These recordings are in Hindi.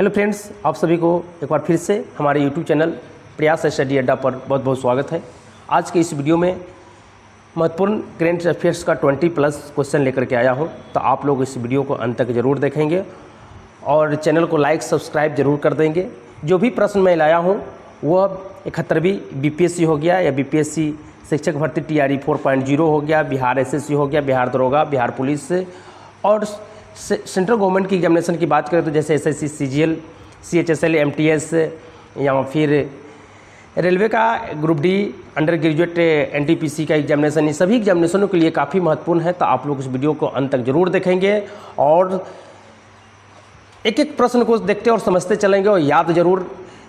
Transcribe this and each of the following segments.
हेलो फ्रेंड्स, आप सभी को एक बार फिर से हमारे यूट्यूब चैनल प्रयास स्टडी अड्डा पर बहुत बहुत स्वागत है। आज के इस वीडियो में महत्वपूर्ण करेंट अफेयर्स का 20+ क्वेश्चन लेकर के आया हूं, तो आप लोग इस वीडियो को अंत तक ज़रूर देखेंगे और चैनल को लाइक सब्सक्राइब जरूर कर देंगे। जो भी प्रश्न मैं लाया हूँ वह 71वीं BPSC हो गया या BPSC शिक्षक भर्ती TRE 4.0 हो गया, बिहार SSC हो गया, बिहार दरोगा, बिहार पुलिस से, और सेंट्रल गवर्नमेंट की एग्जामिनेशन की बात करें तो जैसे SSC, CGL, CHSL, MTS या फिर रेलवे का group D, under graduate NTPC का एग्जामिनेशन, ये सभी एग्जामिनेशनों के लिए काफ़ी महत्वपूर्ण है। तो आप लोग इस वीडियो को अंत तक जरूर देखेंगे और एक एक प्रश्न को देखते और समझते चलेंगे और याद जरूर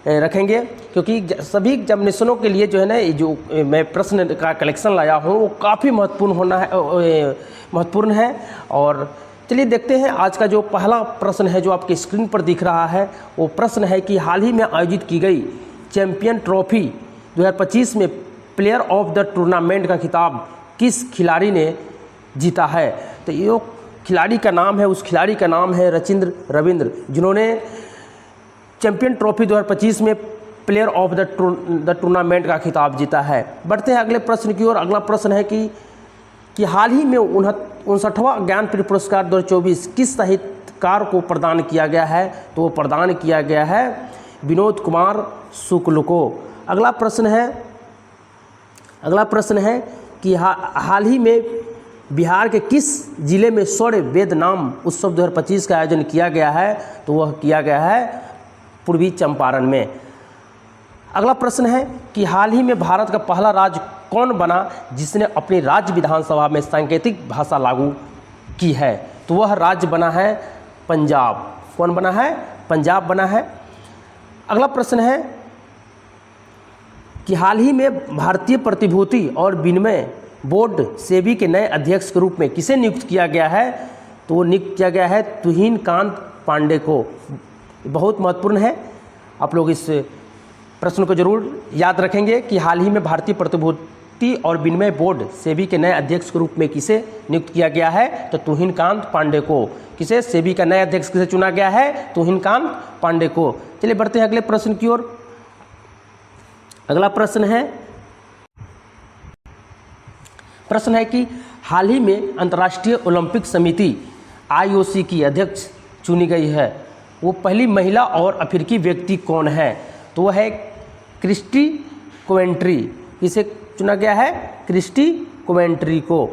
रखेंगे, क्योंकि सभी एग्जामिनेशनों के लिए जो है ना, जो मैं प्रश्न का कलेक्शन लाया हूँ वो काफ़ी महत्वपूर्ण है। और चलिए देखते हैं आज का जो पहला प्रश्न है जो आपके स्क्रीन पर दिख रहा है। वो प्रश्न है कि हाल ही में आयोजित की गई चैंपियन ट्रॉफी 2025 में प्लेयर ऑफ द टूर्नामेंट का खिताब किस खिलाड़ी ने जीता है। तो ये खिलाड़ी का नाम है, उस खिलाड़ी का नाम है रचिंद्र रविंद्र, जिन्होंने चैंपियन ट्रॉफी 2025 में प्लेयर ऑफ द टूर्नामेंट का खिताब जीता है। बढ़ते हैं अगले प्रश्न की ओर। अगला प्रश्न है कि हाल ही में 59वां ज्ञानपीठ पुरस्कार 2024 किस साहित्यकार को प्रदान किया गया है। तो वो प्रदान किया गया है विनोद कुमार शुक्ल को। अगला प्रश्न है कि हाल ही में बिहार के किस जिले में शौर्य वेद नाम उत्सव 2025 का आयोजन किया गया है। तो वह किया गया है पूर्वी चंपारण में। अगला प्रश्न है कि हाल ही में भारत का पहला राज्य कौन बना जिसने अपनी राज्य विधानसभा में सांकेतिक भाषा लागू की है। तो वह राज्य बना है पंजाब। कौन बना है? पंजाब बना है। अगला प्रश्न है कि हाल ही में भारतीय प्रतिभूति और विनिमय बोर्ड सेबी के नए अध्यक्ष के रूप में किसे नियुक्त किया गया है। तो वो नियुक्त किया गया है तुहिन कांत पांडे को। बहुत महत्वपूर्ण है, आप लोग इस प्रश्न को जरूर याद रखेंगे कि हाल ही में भारतीय प्रतिभूति और विनिमय बोर्ड सेबी के नए अध्यक्ष के रूप में किसे नियुक्त किया गया है। तो तुहिन कांत पांडे को। किसे? सेबी का नया अध्यक्ष किसे चुना गया है? तुहिन कांत पांडे को। चलिए बढ़ते हैं अगले प्रश्न की ओर। अगला प्रश्न है कि हाल ही में अंतर्राष्ट्रीय ओलंपिक समिति IOC की अध्यक्ष चुनी गई है, वो पहली महिला और अफ्रीकी व्यक्ति कौन है। तो वह है क्रिस्टी कोवेंट्री। इसे चुना गया है क्रिस्टी कोवेंट्री को।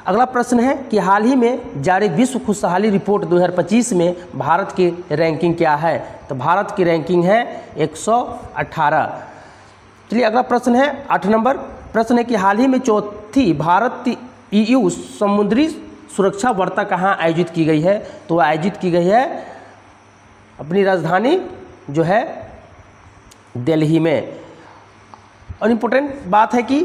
अगला प्रश्न है कि हाल ही में जारी विश्व खुशहाली रिपोर्ट 2025 में भारत की रैंकिंग क्या है। तो भारत की रैंकिंग है 118। चलिए अगला प्रश्न है 8 नंबर प्रश्न है कि हाल ही में चौथी भारत EU समुद्री सुरक्षा वार्ता कहाँ आयोजित की गई है। तो आयोजित की गई है अपनी राजधानी जो है दिल्ली में। और इम्पोर्टेंट बात है कि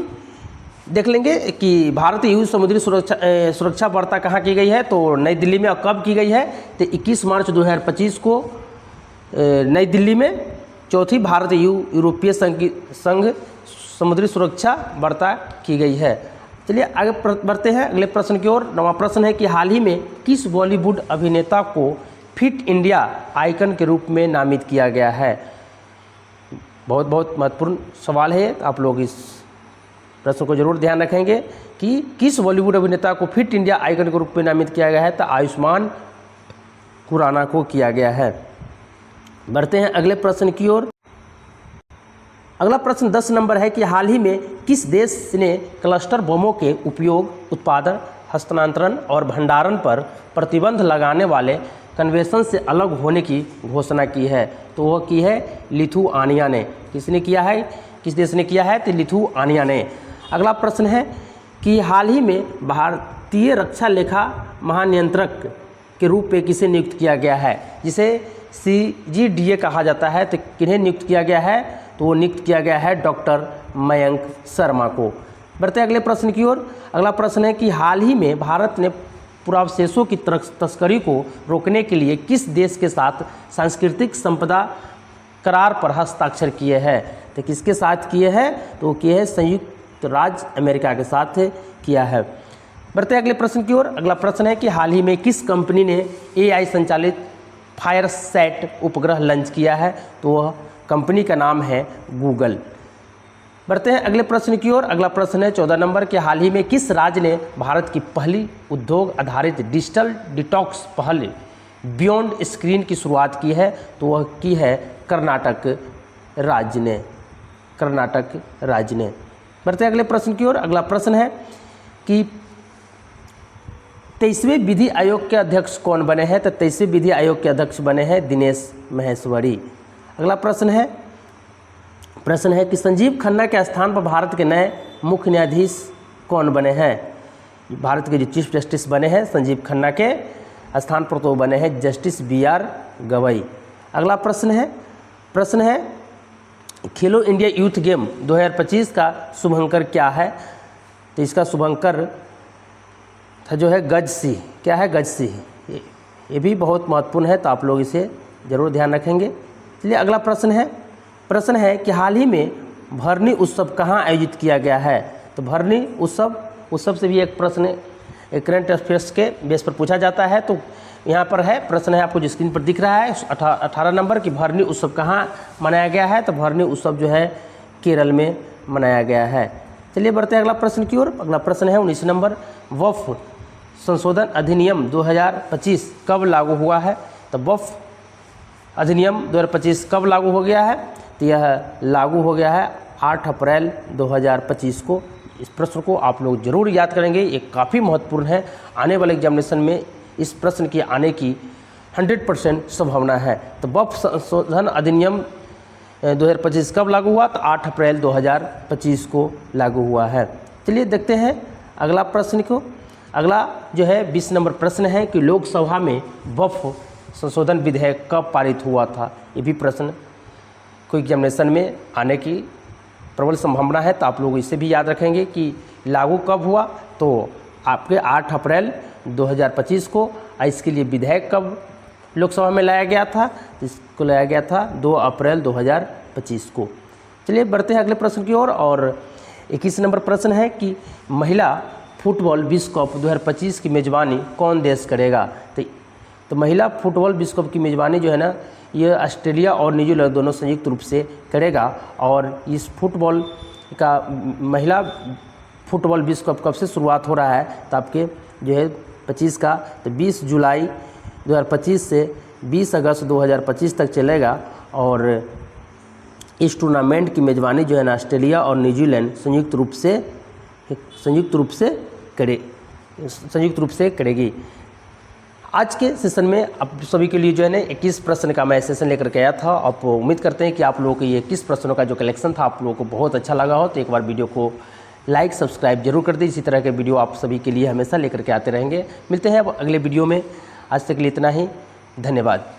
देख लेंगे कि भारत EU समुद्री सुरक्षा वार्ता कहाँ की गई है। तो नई दिल्ली में। कब की गई है? तो 21 मार्च 2025 को नई दिल्ली में चौथी भारत यूरोपीय संघ समुद्री सुरक्षा वार्ता की गई है। चलिए आगे बढ़ते हैं अगले प्रश्न की ओर। 9वां प्रश्न है कि हाल ही में किस बॉलीवुड अभिनेता को फिट इंडिया आइकन के रूप में नामित किया गया है। बहुत बहुत महत्वपूर्ण सवाल है, आप लोग इस प्रश्न को जरूर ध्यान रखेंगे कि किस बॉलीवुड अभिनेता को फिट इंडिया आइकन के रूप में नामित किया गया है। तो आयुष्मान खुराना को किया गया है। बढ़ते हैं अगले प्रश्न की ओर। अगला प्रश्न 10 नंबर है कि हाल ही में किस देश ने क्लस्टर बमों के उपयोग, उत्पादन, हस्तांतरण और भंडारण पर प्रतिबंध लगाने वाले कन्वेंशन से अलग होने की घोषणा की है। तो वह की है लिथुआनिया ने। किसने किया है? किस देश ने किया है? तो लिथुआनिया ने। अगला प्रश्न है कि हाल ही में भारतीय रक्षा लेखा महानियंत्रक के रूप में किसे नियुक्त किया गया है, जिसे CGDA कहा जाता है। तो किन्हें नियुक्त किया गया है? तो वो नियुक्त किया गया है डॉक्टर मयंक शर्मा को। बढ़ते अगले प्रश्न की ओर। अगला प्रश्न है कि हाल ही में भारत ने पुरावशेषों की तस्करी को रोकने के लिए किस देश के साथ सांस्कृतिक संपदा करार पर हस्ताक्षर किए हैं। तो किसके साथ किए हैं? तो किए हैं संयुक्त राज्य अमेरिका के साथ किया है। बढ़ते अगले प्रश्न की ओर। अगला प्रश्न है कि हाल ही में किस कंपनी ने AI संचालित फायरसैट उपग्रह लॉन्च किया है? तो वह कंपनी का नाम है गूगल। बढ़ते हैं अगले प्रश्न की ओर। अगला प्रश्न है 14 नंबर के, हाल ही में किस राज्य ने भारत की पहली उद्योग आधारित डिजिटल डिटॉक्स पहल बियॉन्ड स्क्रीन की शुरुआत की है? तो वह की है कर्नाटक राज्य ने। कर्नाटक राज्य ने। बढ़ते हैं अगले प्रश्न की ओर। अगला प्रश्न है कि 23वें विधि आयोग के अध्यक्ष कौन बने हैं? तो 23वें विधि आयोग के अध्यक्ष बने हैं दिनेश माहेश्वरी। अगला प्रश्न है कि संजीव खन्ना के स्थान पर भारत के नए मुख्य न्यायाधीश कौन बने हैं? भारत के जो चीफ जस्टिस बने हैं संजीव खन्ना के स्थान पर तो बने हैं जस्टिस BR गवई। अगला प्रश्न है खेलो इंडिया यूथ गेम 2025 का शुभंकर क्या है? तो इसका शुभंकर था जो है गज सिंह। क्या है? गज सिंह। ये भी बहुत महत्वपूर्ण है, तो आप लोग इसे ज़रूर ध्यान रखेंगे। चलिए अगला प्रश्न है कि हाल ही में भरनी उत्सव कहाँ आयोजित किया गया है? तो भरनी उत्सव से भी एक प्रश्न करंट अफेयर्स के बेस पर पूछा जाता है। तो यहाँ पर है प्रश्न है, आपको जो स्क्रीन पर दिख रहा है 18 नंबर की, भरनी उत्सव कहाँ मनाया गया है? तो भरनी उत्सव जो है केरल में मनाया गया है। चलिए बढ़ते हैं अगला प्रश्न की ओर। अगला प्रश्न है 19 नंबर, वक्फ संशोधन अधिनियम 2025 कब लागू हुआ है? तो वक्फ अधिनियम 2025 कब लागू हो गया है? तो यह लागू हो गया है 8 अप्रैल 2025 को। इस प्रश्न को आप लोग जरूर याद करेंगे, ये काफ़ी महत्वपूर्ण है। आने वाले एग्जामिनेशन में इस प्रश्न के आने की 100% संभावना है। तो वक्फ संशोधन अधिनियम 2025 कब लागू हुआ? तो 8 अप्रैल 2025 को लागू हुआ है। चलिए देखते हैं अगला प्रश्न को। अगला जो है 20 नंबर प्रश्न है कि लोकसभा में वक्फ संशोधन विधेयक कब पारित हुआ था? ये भी प्रश्न को एग्जामिनेशन में आने की प्रबल संभावना है, तो आप लोग इसे भी याद रखेंगे कि लागू कब हुआ? तो आपके 8 अप्रैल 2025 को। इसके लिए विधेयक कब लोकसभा में लाया गया था? इसको लाया गया था 2 अप्रैल 2025 को। चलिए बढ़ते हैं अगले प्रश्न की ओर। और 21 नंबर प्रश्न है कि महिला फुटबॉल विश्व कप 2025 की मेज़बानी कौन देश करेगा? तो महिला फुटबॉल विश्व कप की मेज़बानी जो है ना, ये ऑस्ट्रेलिया और न्यूजीलैंड दोनों संयुक्त रूप से करेगा। और इस फुटबॉल का महिला फुटबॉल विश्व कप कब से शुरुआत हो रहा है? तो आपके जो है 25 का, तो 20 जुलाई 2025 से 20 अगस्त 2025 तक चलेगा। और इस टूर्नामेंट की मेज़बानी जो है ना ऑस्ट्रेलिया और न्यूजीलैंड संयुक्त रूप से करेगी। आज के सेशन में आप सभी के लिए जो है ना 21 प्रश्न का मैं सेशन लेकर के आया था। आप उम्मीद करते हैं कि आप लोगों को ये 21 प्रश्नों का जो कलेक्शन था आप लोगों को बहुत अच्छा लगा हो। तो एक बार वीडियो को लाइक सब्सक्राइब जरूर कर दें। इसी तरह के वीडियो आप सभी के लिए हमेशा लेकर के आते रहेंगे। मिलते हैं अब अगले वीडियो में। आज तक के लिए इतना ही, धन्यवाद।